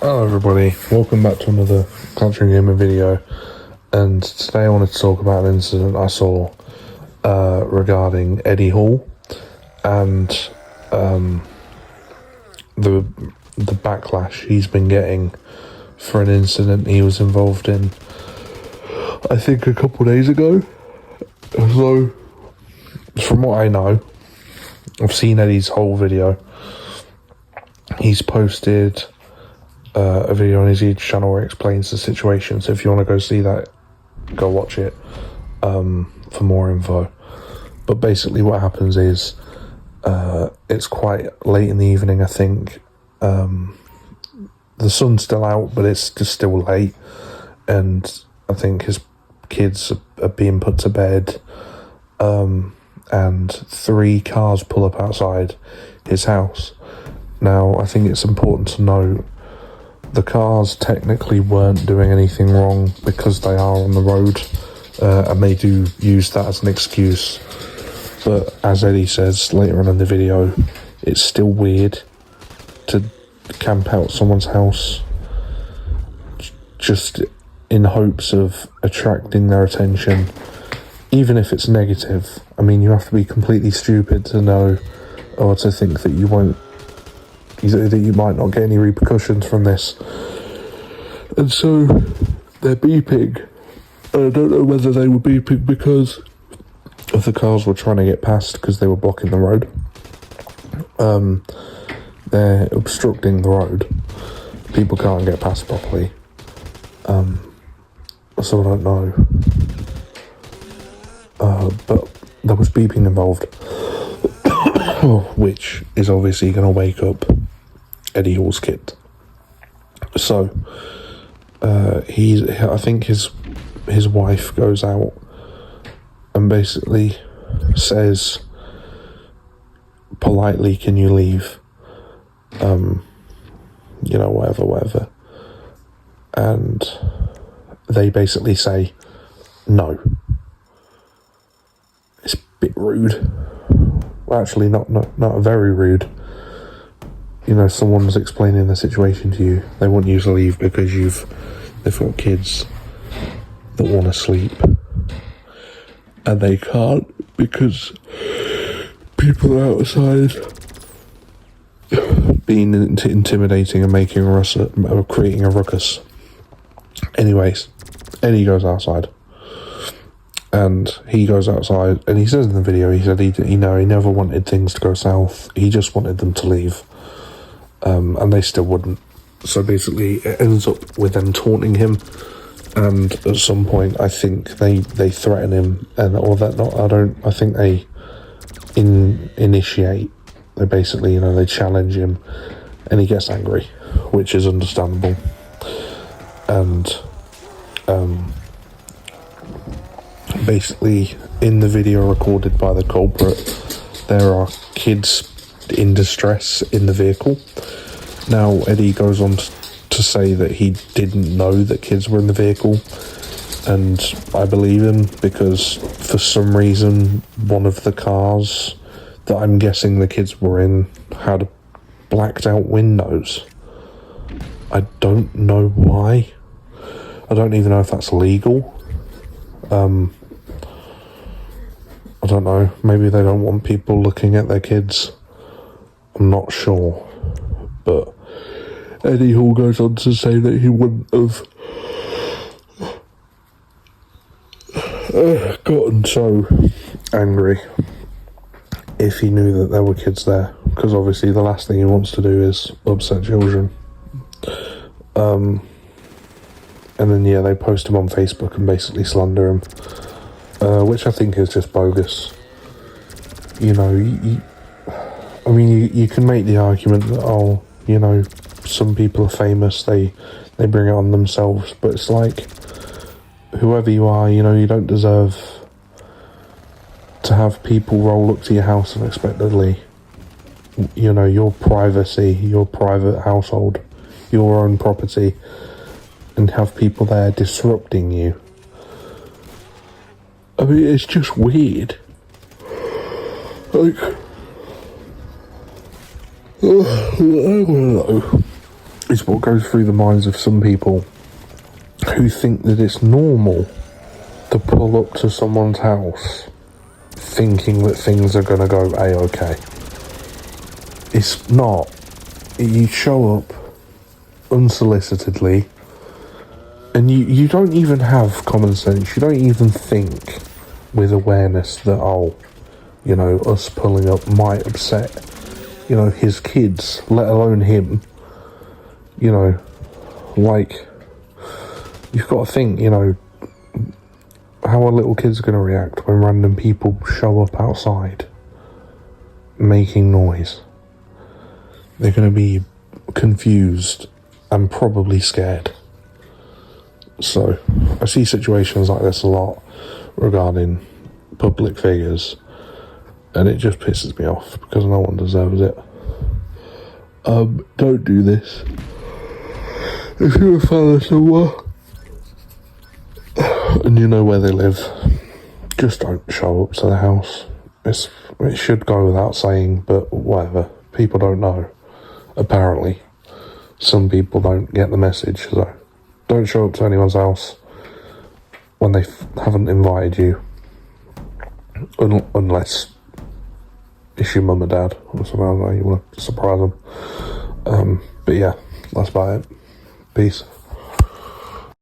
Hello everybody, welcome back to another Country Gamer video, and today I wanted to talk about an incident I saw regarding Eddie Hall and the backlash he's been getting for an incident he was involved in, I think a couple of days ago. So, from what I know, I've seen Eddie's whole video. He's posted a video on his YouTube channel where he explains the situation, so if you want to go see that, go watch it for more info. But basically what happens is it's quite late in the evening, I think. The sun's still out, but it's just still late, and I think his kids are being put to bed, and 3 cars pull up outside his house. Now, I think it's important to note the cars technically weren't doing anything wrong because they are on the road, and they do use that as an excuse. But as Eddie says later on in the video, it's still weird to camp out someone's house just in hopes of attracting their attention, even if it's negative. I mean, you have to be completely stupid to know or to think that you might not get any repercussions from this. And so they're beeping. I don't know whether they were beeping because of the cars were trying to get past because they were blocking the road. They're obstructing the road. People can't get past properly. So I don't know. But there was beeping involved, which is obviously going to wake up Eddie Hall's kid. So I think his wife goes out and basically says politely, "Can you leave? Whatever." And they basically say no. It's a bit rude. Well, actually, not very rude. You know, someone's explaining the situation to you. They want you to leave because they've got kids that want to sleep, and they can't because people are outside being intimidating and making a ruckus, creating a ruckus. Anyways, Eddie goes outside. And he goes outside, and he says in the video, he said he never wanted things to go south. He just wanted them to leave. And they still wouldn't. So basically, it ends up with them taunting him. And at some point, I think they threaten him, and all that. I think they initiate. They basically, they challenge him, and he gets angry, which is understandable. And basically, in the video recorded by the culprit, there are kids in distress in the vehicle. Now, Eddie goes on to say that he didn't know that kids were in the vehicle, and I believe him because for some reason one of the cars that I'm guessing the kids were in had blacked out windows. I don't know why. I don't even know if that's legal. I don't know, maybe they don't want people looking at their kids. I'm not sure. But Eddie Hall goes on to say that he wouldn't have gotten so angry if he knew that there were kids there, because obviously the last thing he wants to do is upset children. And then they post him on Facebook and basically slander him, which I think is just bogus. You can make the argument that, some people are famous, they bring it on themselves, but it's like, whoever you are, you don't deserve to have people roll up to your house unexpectedly. Your privacy, your private household, your own property, and have people there disrupting you. I mean, it's just weird. Like, I don't know. It's what goes through the minds of some people who think that it's normal to pull up to someone's house thinking that things are going to go A-OK. It's not. You show up unsolicitedly, and you don't even have common sense. You don't even think with awareness that, us pulling up might upset, his kids, let alone him. You've got to think, how are little kids going to react when random people show up outside making noise? They're going to be confused and probably scared. So, I see situations like this a lot regarding public figures, and it just pisses me off because no one deserves it. Don't do this. If you're a fan of someone and you know where they live, just don't show up to the house. It should go without saying, but whatever. People don't know. Apparently, some people don't get the message, so don't show up to anyone's house when they haven't invited you, unless it's your mum or dad or something like that. You want to surprise them. But yeah, that's about it. Peace.